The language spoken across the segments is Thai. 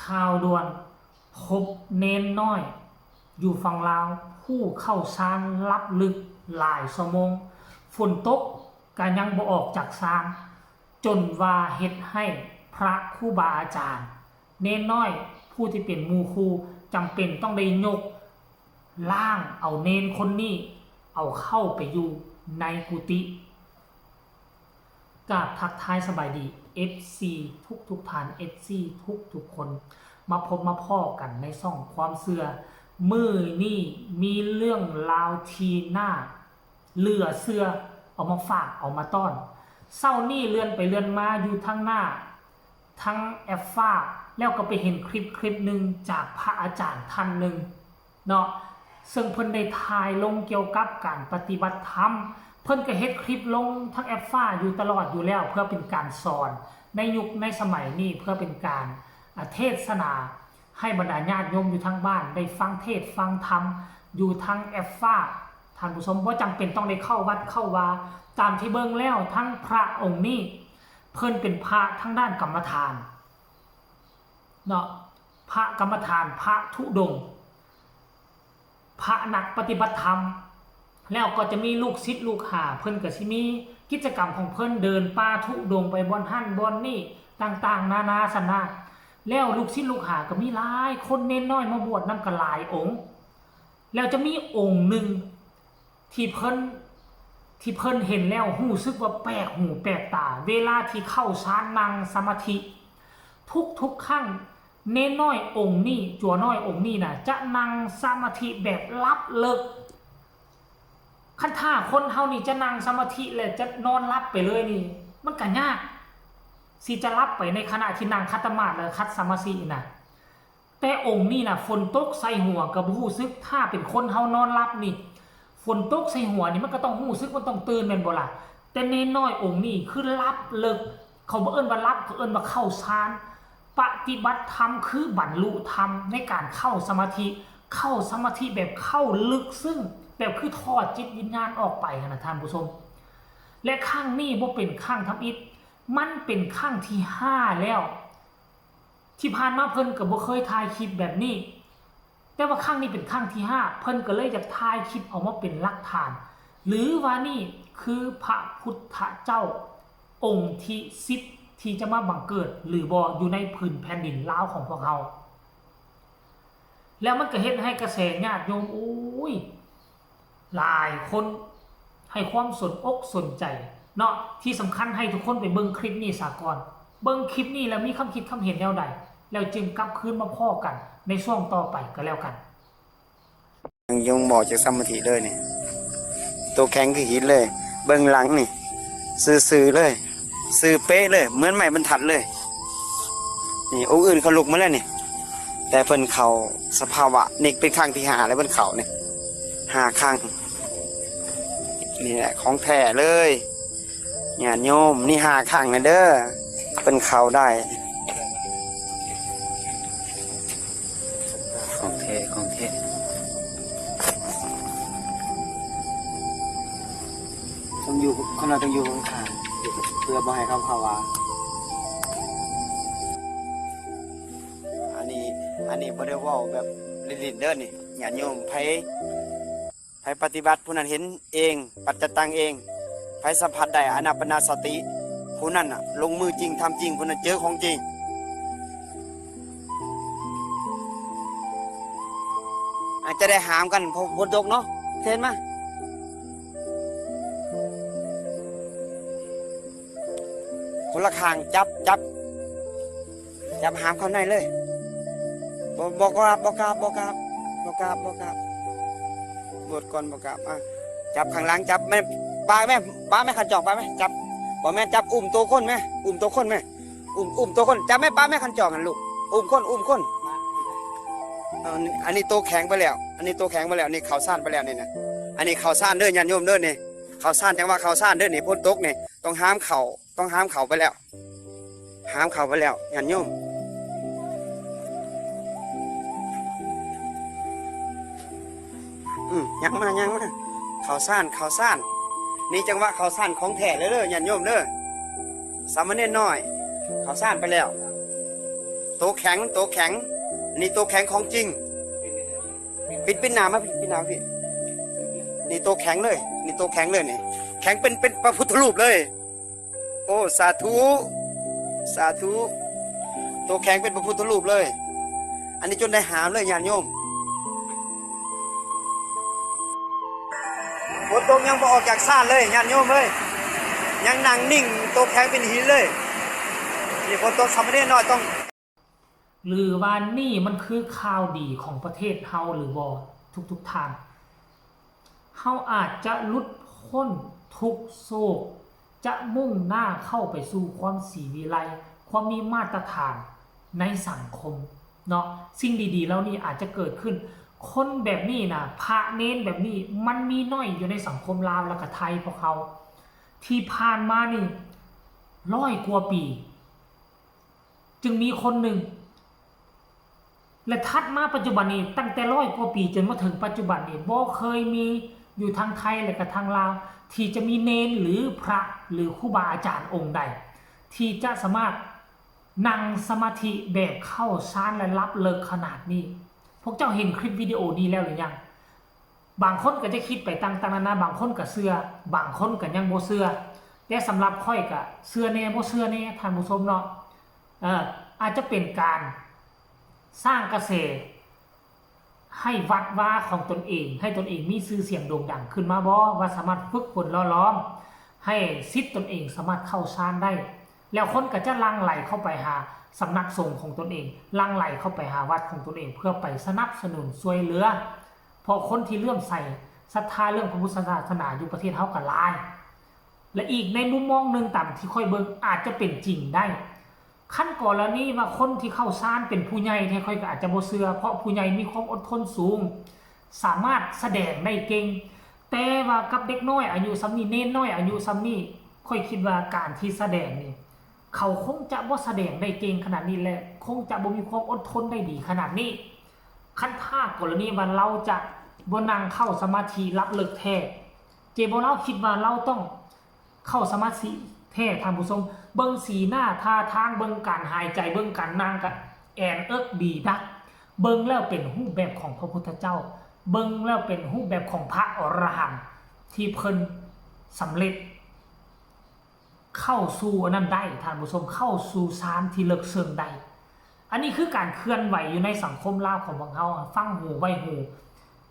ข่าวด่วนพบเนนน้อย อยู่ฝั่งลาวผู้เข้าซานลับลึกหลายชั่วโมงฝนตกก็ยังบ่ออกจากซานจนว่าเฮ็ดให้พระครูบาอาจารย์ เนนน้อยผู้ที่เป็นหมู่ครูจำเป็นต้องได้ยกล่างเอาเนนคนนี้เอาเข้าไปอยู่ในกุฏิกราบทักทายสบายดี FC ทุกท่าน FC ทุกคนมาพบมาพ่อกันในช่องความเสื่อมือนี่มีเรื่องราวทีหน้าเหลือเสือเอามาฝากเอามาต้อนเศร้านี่เลื่อนไปเลื่อนมาอยู่ทั้งหน้าทั้งแอฟฟ้าแล้วก็ไปเห็นคลิปหนึ่งจากพระอาจารย์ท่านหนึ่งเนาะซึ่งเพิ่นได้ถ่ายลงเกี่ยวกับการปฏิบัติธรรมเพิ่นก็เฮ็ดคลิปลงทั้งแอฟฟ้าอยู่ตลอดอยู่แล้วเพื่อเป็นการสอนในยุคในสมัยนี้เพื่อเป็นการเทศนาให้บรรดาญาติโยมอยู่ทั้งบ้านได้ฟังเทศฟังธรรมอยู่ทั้งแอฟฟ้าท่านผู้ชมว่าจำเป็นต้องได้เข้าวัดเข้าวาตามที่เบิ่งแล้วทั้งพระองค์นี้เพิ่นเป็นพระทั้งด้านกรรมฐานเนาะพระกรรมฐานพระธุดงค์พระนักปฏิบัติธรรมแล้วก็จะมีลูกศิษย์ลูกหาเพิ่นก็สิมีกิจกรรมของเพิ่นเดินป่าธุดงค์ไปบอนหั่นบอนนี่ต่างๆนานาสนาแล้วลูกศิษย์ลูกหาก็มีหลายคนเน้นน้อยมาบวชนำกันหลายองค์แล้วจะมีองค์หนึ่งที่เพิ่นเห็นแล้วรู้สึกว่าแปลกหูแปลกตาเวลาที่เข้าฌานนั่งสมาธิทุกครั้งเน้นน้อยองค์นี้จัวน้อยองค์นี้น่ะจะนั่งสมาธิแบบลับเลิกคันถ้าคนเฮานี่จะนั่งสมาธิแล้วจะนอนรับไปเลยนี่มันก็ยากสิจะรับไปในขณะที่นั่งคัตมาธิแล้วคัดสมาธิน่ะแต่องค์นี้น่ะฝนตกใส่หัวก็บ่รู้สึกถ้าเป็นคนเฮานอนรับนี่ฝนตกใส่หัวนี่มันก็ต้องรู้สึกมันต้องตื่นแม่นบ่ล่ะแต่เนน้อยองค์นี้คือรับเลิกเขาบ่เอิ้นว่ารับเขาเอิ้นว่าเข้าฌานปฏิบัติธรรมคือบรรลุธรรมในการเข้าสมาธิแบบเข้าลึกซึ่งแบบคือทอดจิตวิญญาณออกไปนะท่านผู้ชมและครั้งนี้บ่เป็นครั้งทำอิฐมันเป็นครั้งที่5แล้วที่ผ่านมาเพิ่นก็บ่เคยถ่ายคลิปแบบนี้แต่ว่าครั้งนี้เป็นครั้งที่5เพิ่นก็เลยอยากถ่ายคลิปเอามาเป็นหลักฐานหรือว่านี่คือพระพุทธเจ้าองค์ที่10ที่จะมาบังเกิดหรือบ่อยู่ในพื้นแผ่นดินลาวของพวกเราแล้วมันก็เฮ็ดให้กระแสญาติโยมอุ้ยหลายคนให้ความสนอกสนใจเนาะที่สำคัญให้ทุกคนไปเบิ่งคลิปนี้ซะก่อนเบิ่งคลิปนี้แล้วมีความคิดความเห็นแนวใดแล้วจึงกลับคืนมาพ้อกันในช่วงต่อไปก็แล้วกันยังบอกจากสมาธิเลยนี่ตัวแข็งคือหินเลยเบิ่งหลังนี่ซื่อเลยซื่อเป๊ะเลยเหมือนไม้บรรทัดเลยนี่องค์อื่นเขาลุกมาแล้วนี่แต่เพิ่นเข่าสภาวะนี่เป็นครั้งที่5แล้วเพิ่นเข่านี่5ครั้งนี่แหละของแท้เลยญาติโยมนี่5ครั้งนะเด้อเป็นเข่าได้ของแท้ต้องอยู่คนเราต้องอยู่ข้างๆเพื่อบ่ให้เขาภาวะอันนี้บ่ได้เว้าแบบลิ้นๆเด้อนี่ญาติโยมไผปฏิบัติผู้นั้นเห็นเองปัจจตังเองไผสัมผัสได้อานาปานสติผู้นั้นน่ะลงมือจริงทำจริงผู้นั้นเจอของจริงอาจจะได้หามกันพอฝนตกเนาะเห็นมั้ยคนละข้างจับหามเข้าในเลยบอกกราบบวชก่อนบอกกราบจับข้างหลังจับแม่ป้าแม่ขันจอกป้าแม่จับบอกแม่จับอุ้มตัวคนแม่อุ้มตัวคนแม่อุ้มตัวคนจับแม่ป้าแม่ขันจอกกันลูกอุ้มคนอันนี้ตัวแข็งไปแล้วนี่เข่าซ่านไปแล้วนี่นะอันนี้เข่าซ่านเด้อญาติโยมเด้อนี่เข่าซ่านจังว่าเข่าซ่านเด้อนี่พ้นตกนี่ต้องห้ามเข่าไปแล้วญาติโยมยังมาข่าวซ่านนี่จังว่าข่าวซ่านของแท้เลยญาติโยมเด้อสามเณรน้อยข่าวซ่านไปแล้ว ตัวแข็งนี่ตัวแข็งของจริงปิดหน้ามาปิดหน้าพี่นี่ตัวแข็งเลยนี่ตัวแข็งเลยนี่แข็งเป็นพระพุทธรูปเลย โอ้สาธุตัวแข็งเป็นพระพุทธรูปเลย อันนี้จนได้หามเลยญาติโยมฝนตกยังบ่ออกจากซ่านเลยญาติโยมเลยยังนั่งนิ่งตัวแข็งเป็นหินเลยนี่ฝนตกสามเณรน้อยต้องหรือว่านี่มันคือข่าวดีของประเทศเฮาหรือบ่ทุกทานเฮาอาจจะหลุดพ้นทุกโศกจะมุ่งหน้าเข้าไปสู่ความศรีวิไลความมีมาตรฐานในสังคมเนาะสิ่งดีๆแล้วนี่อาจจะเกิดขึ้นคนแบบนี้นะพระเน้นแบบนี้มันมีน้อยอยู่ในสังคมลาวและก็ไทยพวกเขาที่ผ่านมานี่100 กว่าปี จึงมีคนหนึ่งและทัดมาปัจจุบันนี้ตั้งแต่100 กว่าปีจนมาถึงปัจจุบันนี้บ่เคยมีอยู่ทางไทยและก็ทางลาวที่จะมีเนนหรือพระหรือครูบาอาจารย์องค์ใดที่จะสามารถนั่งสมาธิแบบเข้าฌานและรับเลิกขนาดนี้พวกเจ้าเห็นคลิปวิดีโอนี้แล้วหรือยังบางคนก็จะคิดไปต่างๆนานาบางคนก็เชื่อบางคนก็ยังบ่เชื่อแต่สำหรับค่อยก็เชื่อแน่บ่เชื่อแน่ท่านผู้ชมเนาะอาจจะเป็นการสร้างกระแสให้วัดว่าของตนเองให้ตนเองมีชื่อเสียงโด่งดังขึ้นมาบ่ว่าสามารถฝึกฝนล่อล้อมให้ศิษย์ตนเองสามารถเข้าฌานได้แล้วคนก็จะลังไหลเข้าไปหาสำนักสงฆ์ของตนเองลังไหลเข้าไปหาวัดของตนเองเพื่อไปสนับสนุนช่วยเหลือเพราะคนที่เลื่อมใสศรัทธาเรื่องพระพุทธศาสนาอยู่ประเทศเฮาก็หลายและอีกในมุมมองหนึ่งตามที่ค่อยเบิ่งอาจจะเป็นจริงได้ขั้นก่อนแล้วนี่ว่าคนที่เข้าฌานเป็นผู้ใหญ่ที่ค่อยก็อาจจะบ่เชื่อเพราะผู้ใหญ่มีความอดทนสูงสามารถแสดงได้เก่งแต่ว่ากับเด็กน้อยอายุซ้ำนี้เน้นน้อยอายุซ้ำนี้ค่อยคิดว่าการที่แสดงนี่เขาคงจะบ่แสดงได้เก่งขนาดนี้แหละคงจะบ่มีความอดทนได้ดีขนาดนี้ขั้นถ้ากรณีว่าเราจะบ่นั่งเข้าสมาธิรับเลิกแท้เจบ่เราคิดว่าเราต้องเข้าสมาธิแท้ท่านผู้ชมเบิ่งสีหน้าท่าทางเบิ่งการหายใจเบิ่งการนั่งก็แอนเอิกดีดักเบิ่งแล้วเป็นรูปแบบของพระพุทธเจ้าเบิ่งแล้วเป็นรูปแบบของพระอรหันต์ที่เพิ่นสำเร็จเข้าสู่อันนั้นได้ท่านผู้ชมเข้าสู่ฌานที่เลิกเสื่อมได้อันนี้คือการเคลื่อนไหวอยู่ในสังคมลาวของพวกเฮาฟังหูไว้หู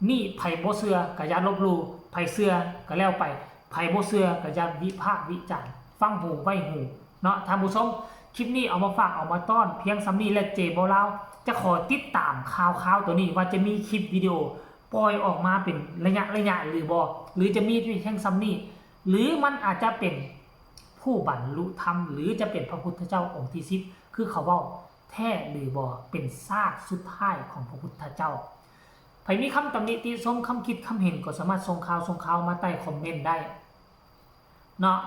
นี่ไผบ่เชื่อก็อย่าลบหลู่ไผเชื่อก็แล้วไปไผบ่เชื่อก็อย่าวิพากษ์วิจารณ์ฟังหูไว้หูเนาะท่านผู้ชมคลิปนี้เอามาฝากเอามาต้อนเพียงซ้ำนี้และเจบ่ลาวจะขอติดตามข่าวตัวนี้ว่าจะมีคลิปวิดีโอปล่อยออกมาเป็นระยะหรือบ่หรือจะมีเพียงซ้ำนี้หรือมันอาจจะเป็นผู้บรรลุธรรมหรือจะเป็นพระพุทธเจ้าองค์ที่10คือเขาเว้าแท้หรือบ่เป็นซากสุดท้ายของพระพุทธเจ้าใครมีคำตำหนิติชมคำคิดคำเห็นก็สามารถส่งข่าวมาใต้คอมเมนต์ได้เนาะ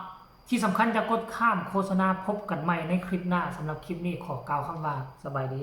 ที่สำคัญจะกดข้ามโฆษณาพบกันใหม่ในคลิปหน้าสำหรับคลิปนี้ขอกล่าวคำว่าสบายดี